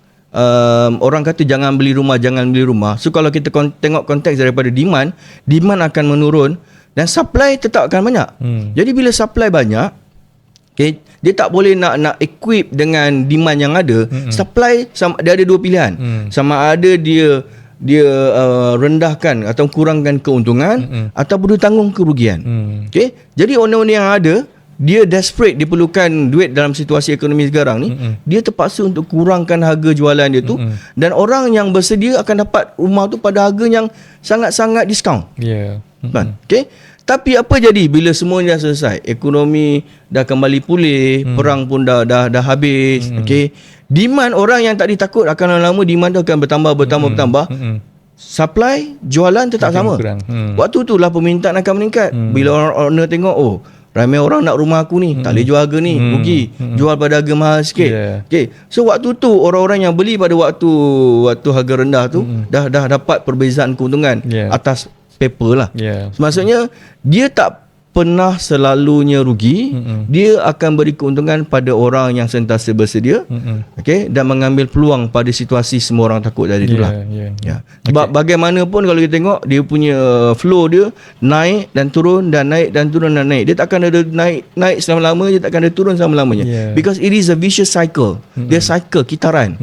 orang kata jangan beli rumah. So kalau kita tengok konteks daripada demand akan menurun dan supply tetap akan banyak. Jadi bila supply banyak, okay, dia tak boleh nak equip dengan demand yang ada. Supply dia ada dua pilihan. Sama ada dia rendahkan atau kurangkan keuntungan, ataupun dia tanggung kerugian. Okay? Jadi owner-owner yang ada, dia desperate, dia perlukan duit dalam situasi ekonomi sekarang ni, dia terpaksa untuk kurangkan harga jualan dia tu, dan orang yang bersedia akan dapat rumah tu pada harga yang sangat-sangat diskaun. Okay? Tapi apa jadi bila semuanya dah selesai, ekonomi dah kembali pulih, perang pun dah habis, okay? Demand orang yang tak ditakut akan lama demand tu akan bertambah. Supply jualan tetap sama. Waktu tu lah permintaan akan meningkat. Bila orang tengok, oh, ramai orang nak rumah aku ni, tak boleh jual harga ni, rugi. Jual pada harga mahal sikit. Okay. So waktu tu orang-orang yang beli pada waktu harga rendah tu dah dapat perbezaan keuntungan atas paper lah. Maksudnya dia tak pernah selalunya rugi. Dia akan beri keuntungan pada orang yang sentiasa bersedia, okay, dan mengambil peluang pada situasi semua orang takut tadi itulah. Sebab bagaimanapun kalau kita tengok dia punya flow dia naik dan turun dan naik dan turun dan naik. Dia takkan ada naik selama-lama, dia takkan ada turun selama-lamanya. Because it is a vicious cycle. Dia cycle, kitaran.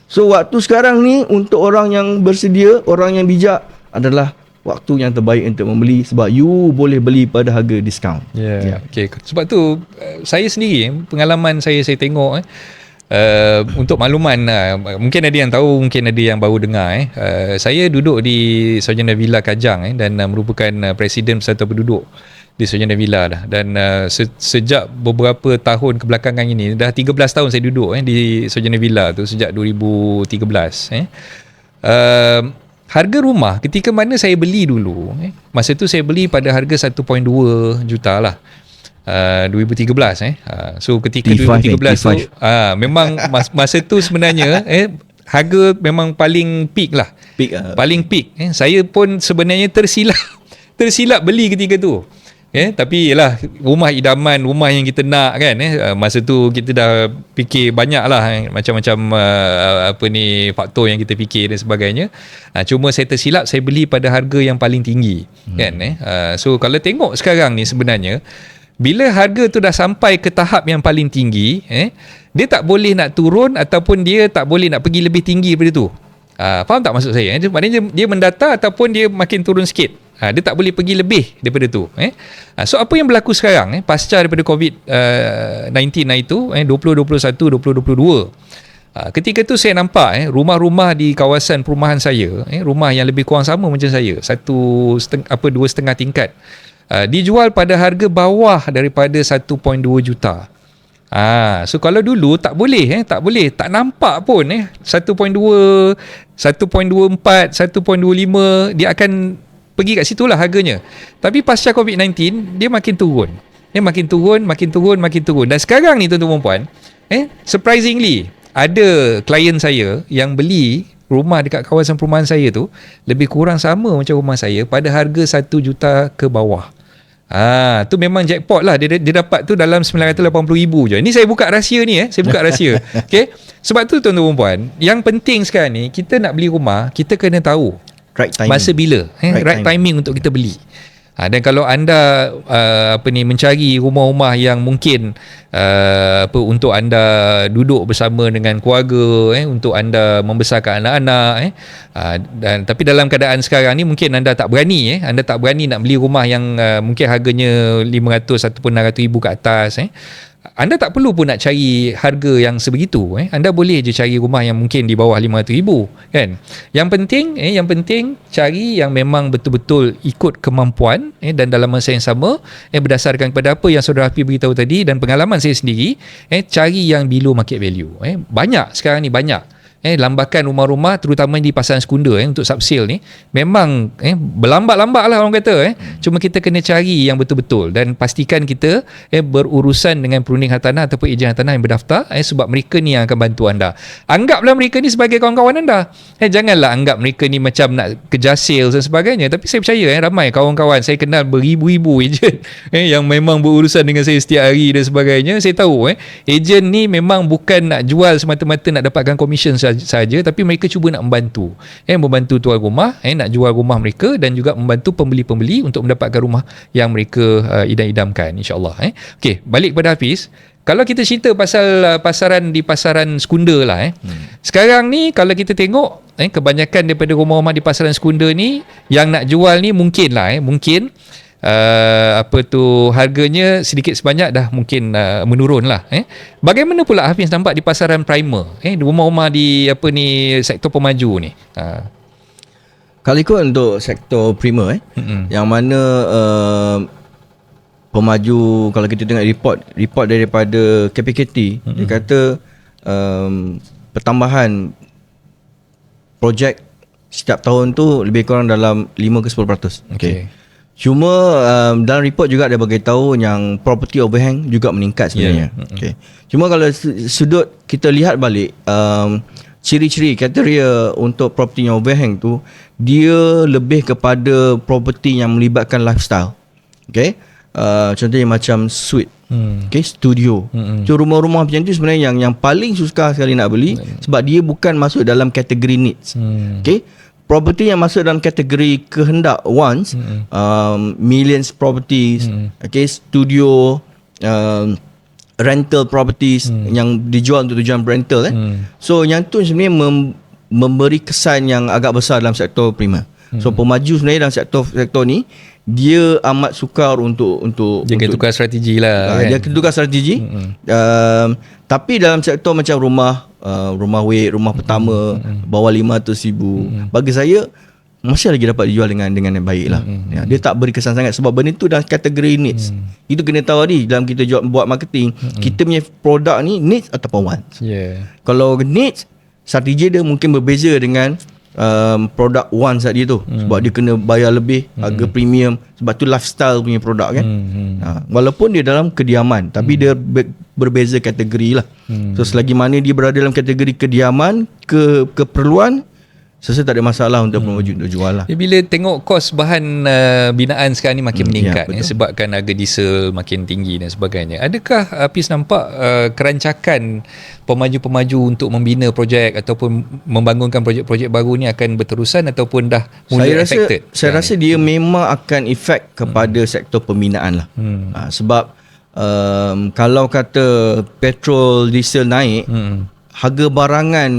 So waktu sekarang ni untuk orang yang bersedia, orang yang bijak, adalah waktu yang terbaik untuk membeli, sebab you boleh beli pada harga diskaun. Okay. Sebab tu saya sendiri, pengalaman saya tengok untuk makluman, mungkin ada yang tahu, mungkin ada yang baru dengar, saya duduk di Sarjana Villa Kajang dan merupakan Presiden Persatuan Penduduk di Sarjana Villa dah. Dan sejak beberapa tahun kebelakangan ini, dah 13 tahun saya duduk di Sarjana Villa tu, sejak 2013. Harga rumah ketika mana saya beli dulu, masa tu saya beli pada harga 1.2 juta lah, 2013. So ketika 2013 tu memang masa tu sebenarnya harga memang paling peak lah. Paling peak. Saya pun sebenarnya tersilap beli ketika tu. Tapi yalah, rumah idaman, rumah yang kita nak kan. Masa tu kita dah fikir banyak lah, macam-macam faktor yang kita fikir dan sebagainya. Cuma saya tersilap, saya beli pada harga yang paling tinggi kan. So kalau tengok sekarang ni sebenarnya Bila harga tu dah sampai ke tahap yang paling tinggi, dia tak boleh nak turun ataupun dia tak boleh nak pergi lebih tinggi daripada tu. Faham tak maksud saya? Maknanya dia mendata ataupun dia makin turun sikit. Dia tak boleh pergi lebih daripada tu. So apa yang berlaku sekarang pasca daripada COVID-19 itu 2021, 2022. Ketika tu saya nampak rumah-rumah di kawasan perumahan saya, rumah yang lebih kurang sama macam saya, 2.5 tingkat, dijual pada harga bawah daripada 1.2 juta. So kalau dulu tak boleh, tak nampak pun 1.2, 1.24, 1.25 dia akan pergi kat situlah harganya. Tapi pasca COVID-19 dia makin turun. Makin turun. Dan sekarang ni tuan-tuan dan puan, surprisingly ada klien saya yang beli rumah dekat kawasan perumahan saya tu lebih kurang sama macam rumah saya pada harga 1 juta ke bawah. Tu memang jackpot lah. Dia dapat tu dalam 980,000 je. Ini saya buka rahsia ni saya buka rahsia. Okay? Sebab tu tuan-tuan dan puan, yang penting sekarang ni kita nak beli rumah, kita kena tahu right timing. masa bila right timing untuk kita beli. Dan kalau anda mencari rumah-rumah yang mungkin untuk anda duduk bersama dengan keluarga, untuk anda membesarkan anak-anak, dan tapi dalam keadaan sekarang ni mungkin anda tak berani nak beli rumah yang mungkin harganya 500 ataupun 600,000 ke atas. Anda tak perlu pun nak cari harga yang sebegitu. Anda boleh je cari rumah yang mungkin di bawah 500,000 kan. Yang penting cari yang memang betul-betul ikut kemampuan dan dalam masa yang sama berdasarkan kepada apa yang Saudara Hafiz beritahu tadi dan pengalaman saya sendiri, cari yang below market value. Banyak sekarang ni lambakan rumah-rumah terutama di pasaran sekundar untuk subsale ni memang berlambat-lambat lah orang kata. Cuma kita kena cari yang betul-betul dan pastikan kita berurusan dengan perunding hartanah ataupun ejen hartanah yang berdaftar, sebab mereka ni yang akan bantu anda. Anggaplah mereka ni sebagai kawan-kawan anda. Janganlah anggap mereka ni macam nak kejar sales dan sebagainya. Tapi saya percaya ramai kawan-kawan saya kenal beribu-ribu ejen yang memang berurusan dengan saya setiap hari dan sebagainya. Saya tahu ejen ni memang bukan nak jual semata-mata nak dapatkan commission saja, tapi mereka cuba nak membantu tuan rumah nak jual rumah mereka dan juga membantu pembeli-pembeli untuk mendapatkan rumah yang mereka idam-idamkan, insya-Allah. Okey, balik kepada Hafiz. Kalau kita cerita pasal pasaran sekundar lah, sekarang ni kalau kita tengok kebanyakan daripada rumah-rumah di pasaran sekundar ni yang nak jual ni mungkin harganya sedikit sebanyak dah mungkin menurun lah. Bagaimana pula Hafiz nampak di pasaran primer, rumah-rumah di sektor pemaju ni? Kalau ikut untuk sektor primer yang mana pemaju, kalau kita tengok report daripada KPKT, dia kata pertambahan projek setiap tahun tu lebih kurang dalam 5 ke 10%. Okay. Cuma dalam report juga ada beritahu yang property overhang juga meningkat sebenarnya. Okay. Cuma kalau sudut kita lihat balik ciri-ciri kriteria untuk property yang overhang tu, dia lebih kepada property yang melibatkan lifestyle. Okay. Contohnya macam suite, okay, studio. So rumah-rumah macam tu sebenarnya yang paling suka sekali nak beli sebab dia bukan masuk dalam kategori needs. Okay. Property yang masuk dalam kategori kehendak wants, millions properties, okay, studio, rental properties yang dijual untuk tujuan rental. So yang tu sebenarnya memberi kesan yang agak besar dalam sektor primer. So pemaju sebenarnya dalam sektor ni dia amat sukar untuk dia kena tukar strategi lah. Dia kena tukar strategi. Tapi dalam sektor macam rumah wait, rumah pertama bawah 500,000, bagi saya masih lagi dapat dijual dengan yang baik lah. Dia tak beri kesan sangat sebab benda tu dalam kategori needs. Itu kena tahu tadi dalam kita buat marketing, kita punya produk ni needs ataupun wants. Kalau needs, strategi dia mungkin berbeza dengan produk one saat dia tu, sebab dia kena bayar lebih, harga premium, sebab tu lifestyle punya produk kan. Walaupun dia dalam kediaman, tapi dia berbeza kategori lah. So selagi mana dia berada dalam kategori kediaman, keperluan, saya tak ada masalah untuk untuk jual lah. Bila tengok kos bahan binaan sekarang ni makin meningkat, sebabkan harga diesel makin tinggi dan sebagainya. Adakah Hafiz nampak kerancakan pemaju-pemaju untuk membina projek ataupun membangunkan projek-projek baru ni akan berterusan ataupun dah mula affected? Saya rasa dia memang akan efek kepada sektor pembinaan lah. Sebab kalau kata petrol, diesel naik, harga barangan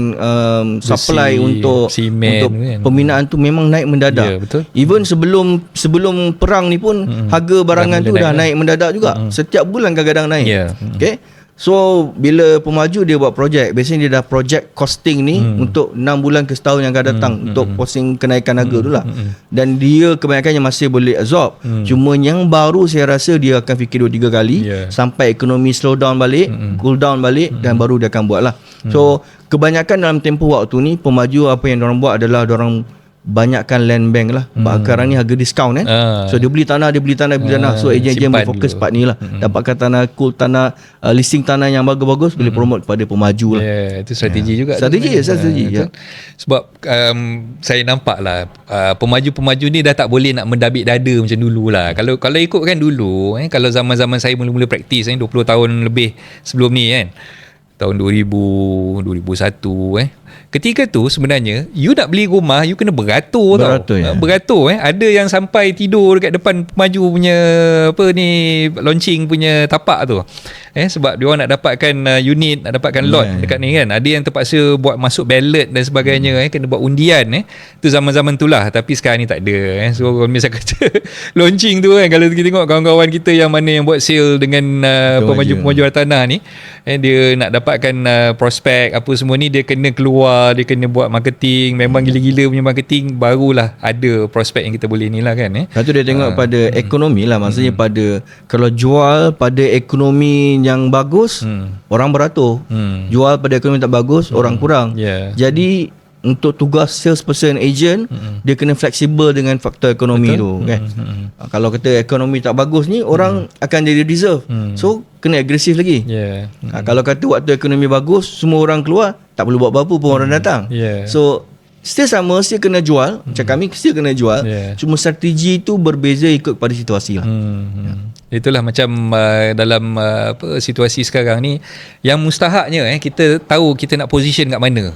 supply untuk simen kan. pembinaan tu memang naik mendadak. Ya, betul. Even sebelum perang ni pun harga barangan tu dah naik mendadak juga. Setiap bulan kadang-kadang naik. Ya. Okay. So bila pemaju dia buat projek, biasanya dia dah project costing ni untuk 6 bulan ke setahun yang akan datang untuk posting kenaikan harga tu lah. Dan dia kebanyakannya masih boleh absorb. Cuma yang baru saya rasa dia akan fikir 2-3 kali sampai ekonomi slow down balik, cool down balik dan baru dia akan buat lah. So kebanyakan dalam tempoh waktu ni pemaju apa yang diorang buat adalah diorang banyakkan land bank lah. Sekarang ni harga diskaun kan. So dia beli tanah. So ejen-ejen boleh fokus part ni lah. Dapatkan tanah cool, tanah listing tanah yang bagus-bagus, boleh promote kepada pemaju lah. Itu strategi juga. Strategi. Ya. Sebab saya nampak lah pemaju-pemaju ni dah tak boleh nak mendabik dada macam dulu lah. Kalau ikutkan dulu kalau zaman-zaman saya mula-mula praktis 20 tahun lebih sebelum ni kan, tahun 2000, 2001 ketika tu sebenarnya you nak beli rumah you kena beratur tau. Beratur ada yang sampai tidur dekat depan pemaju punya launching punya tapak tu. Sebab dia orang nak dapatkan unit, nak dapatkan lot dekat ni kan. Ada yang terpaksa buat masuk ballot dan sebagainya kena buat undian tu zaman-zaman tu lah. Tapi sekarang ni tak ada so kalau misalnya kata launching tu kalau kita tengok kawan-kawan kita yang mana yang buat sale dengan pemaju-pemaju hartanah ni dia nak dapatkan prospek apa semua ni, dia kena keluar, dia kena buat marketing, memang gila-gila punya marketing, barulah ada prospek yang kita boleh ni lah kan. Satu dia tengok pada ekonomi lah, maksudnya pada kalau jual pada ekonomi yang bagus, orang beratur. Jual pada ekonomi tak bagus, orang kurang. Jadi untuk tugas salesperson, agent, dia kena fleksibel dengan faktor ekonomi tu kan. Kalau kata ekonomi tak bagus ni, orang akan jadi reserve. So kena agresif lagi. Kalau kata waktu ekonomi bagus, semua orang keluar, tak perlu buat apa-apa pun orang datang. So still sama, still kena jual. Macam kami still kena jual. Cuma strategi tu berbeza ikut pada situasi lah. Itulah macam dalam situasi sekarang ni, yang mustahaknya kita tahu kita nak position kat mana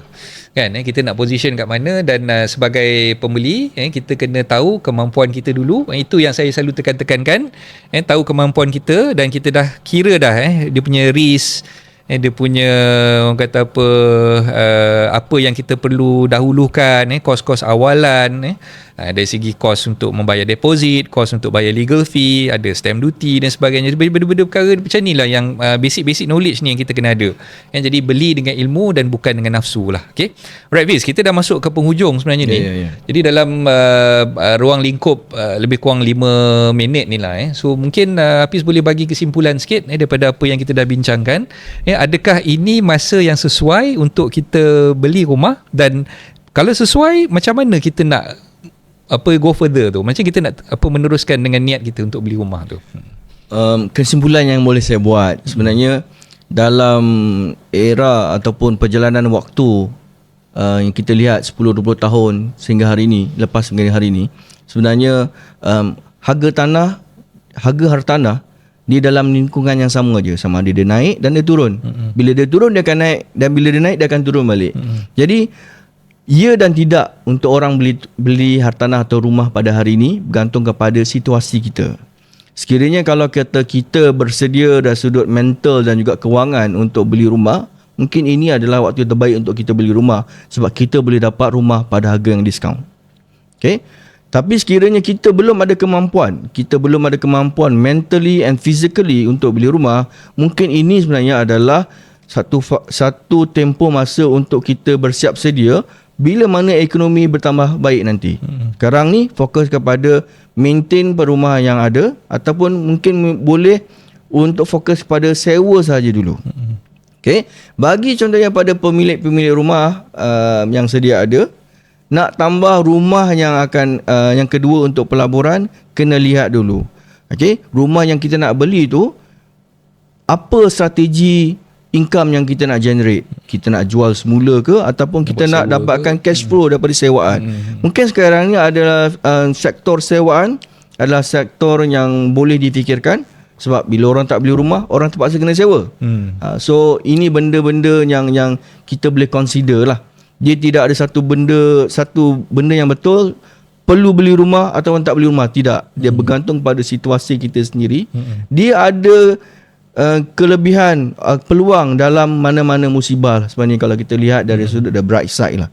kan. Kita nak position kat mana, dan sebagai pembeli kita kena tahu kemampuan kita dulu. Itu yang saya selalu tekankan, tahu kemampuan kita, dan kita dah kira dah dia punya risk, dia punya orang kata apa yang kita perlu dahulukan, kos-kos awalan, dari segi kos untuk membayar deposit, kos untuk bayar legal fee, ada stamp duty dan sebagainya. Benda-benda perkara macam ni lah yang basic knowledge ni yang kita kena ada. Jadi beli dengan ilmu dan bukan dengan nafsu lah. Okay? Alright Fiz, kita dah masuk ke penghujung sebenarnya ni. Jadi dalam ruang lingkup lebih kurang 5 minit ni lah. So mungkin Hafiz boleh bagi kesimpulan sikit daripada apa yang kita dah bincangkan. Adakah ini masa yang sesuai untuk kita beli rumah, dan kalau sesuai, macam mana kita nak go further tu? Macam kita nak meneruskan dengan niat kita untuk beli rumah tu? Kesimpulan yang boleh saya buat sebenarnya, dalam era ataupun perjalanan waktu yang kita lihat 10-20 tahun sehingga hari ini, lepas sehingga hari ini, sebenarnya harga hartanah di dalam lingkungan yang sama aja, sama ada dia naik dan dia turun. Bila dia turun dia akan naik, dan bila dia naik dia akan turun balik. Jadi ya dan tidak untuk orang beli hartanah atau rumah pada hari ini bergantung kepada situasi kita. Sekiranya kalau kita bersedia dari sudut mental dan juga kewangan untuk beli rumah, mungkin ini adalah waktu terbaik untuk kita beli rumah, sebab kita boleh dapat rumah pada harga yang diskaun. Okay? Tapi sekiranya kita belum ada kemampuan mentally and physically untuk beli rumah, mungkin ini sebenarnya adalah satu tempoh masa untuk kita bersiap sedia bila mana ekonomi bertambah baik nanti. Sekarang ni fokus kepada maintain perumahan yang ada, ataupun mungkin boleh untuk fokus kepada sewa saja dulu. Okay? Bagi contohnya pada pemilik rumah yang sedia ada, nak tambah rumah yang akan yang kedua untuk pelaburan, kena lihat dulu. Okay? Rumah yang kita nak beli tu, apa strategi income yang kita nak generate? Kita nak jual semula ke, ataupun kita nak dapatkan cash flow daripada sewaan? Mungkin sekarang ni adalah sektor sewaan adalah sektor yang boleh difikirkan, sebab bila orang tak beli rumah, orang terpaksa kena sewa. So ini benda-benda yang kita boleh consider lah. Dia tidak ada satu benda yang betul perlu beli rumah atau tak beli rumah. Tidak. Dia bergantung pada situasi kita sendiri. Dia ada kelebihan, peluang dalam mana-mana musibah sebenarnya kalau kita lihat dari sudut the bright side lah.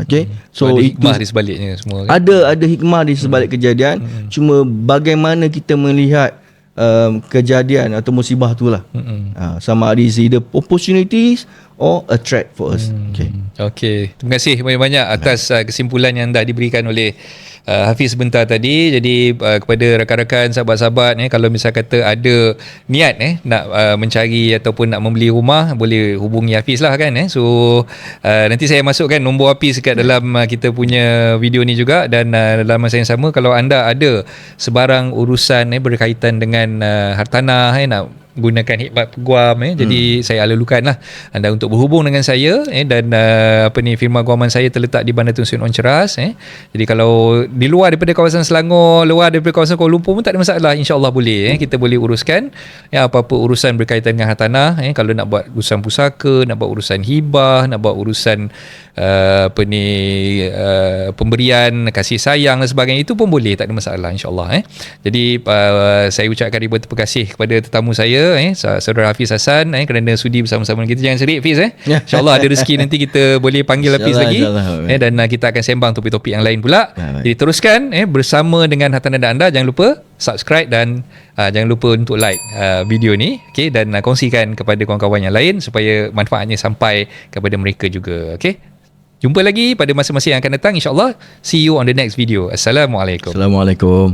Okay, So so ada itu hikmah di sebaliknya semua kan? ada hikmah di sebalik kejadian. Cuma bagaimana kita melihat kejadian atau musibah tu lah. Sama ada is either opportunities or a threat for us. Okay, terima kasih banyak-banyak atas kesimpulan yang dah diberikan oleh Hafiz sebentar tadi. Jadi kepada rakan-rakan, sahabat-sahabat kalau misal kata ada niat nak mencari ataupun nak membeli rumah, boleh hubungi Hafiz lah kan. So nanti saya masukkan nombor Hafiz dekat dalam kita punya video ni juga. Dan dalam masa yang sama, kalau anda ada sebarang urusan berkaitan dengan hartanah, nak gunakan hikmat peguam, jadi saya ala-lukan lah anda untuk berhubung dengan saya, dan firma guaman saya terletak di Bandar Tun Sri On Ceras. Jadi kalau di luar daripada kawasan Selangor, luar daripada kawasan Kuala Lumpur pun tak ada masalah, insya-Allah boleh. Kita boleh uruskan apa-apa urusan berkaitan dengan hartanah. Kalau nak buat urusan pusaka, nak buat urusan hibah, nak buat urusan pemberian kasih sayang dan sebagainya, itu pun boleh, tak ada masalah, insya-Allah. Jadi saya ucapkan ribuan terima kasih kepada tetamu saya, Saudara Hafiz Hassan, kerana sudi bersama-sama dengan kita. Jangan sedih Hafiz, InsyaAllah ada rezeki nanti kita boleh panggil Hafiz lagi, dan kita akan sembang topik-topik yang lain pula. Jadi teruskan bersama dengan hartanah anda. Jangan lupa subscribe dan jangan lupa untuk like video ni, dan kongsikan kepada kawan-kawan yang lain supaya manfaatnya sampai kepada mereka juga. Jumpa lagi pada masa-masa yang akan datang, insyaAllah. See you on the next video. Assalamualaikum. Assalamualaikum.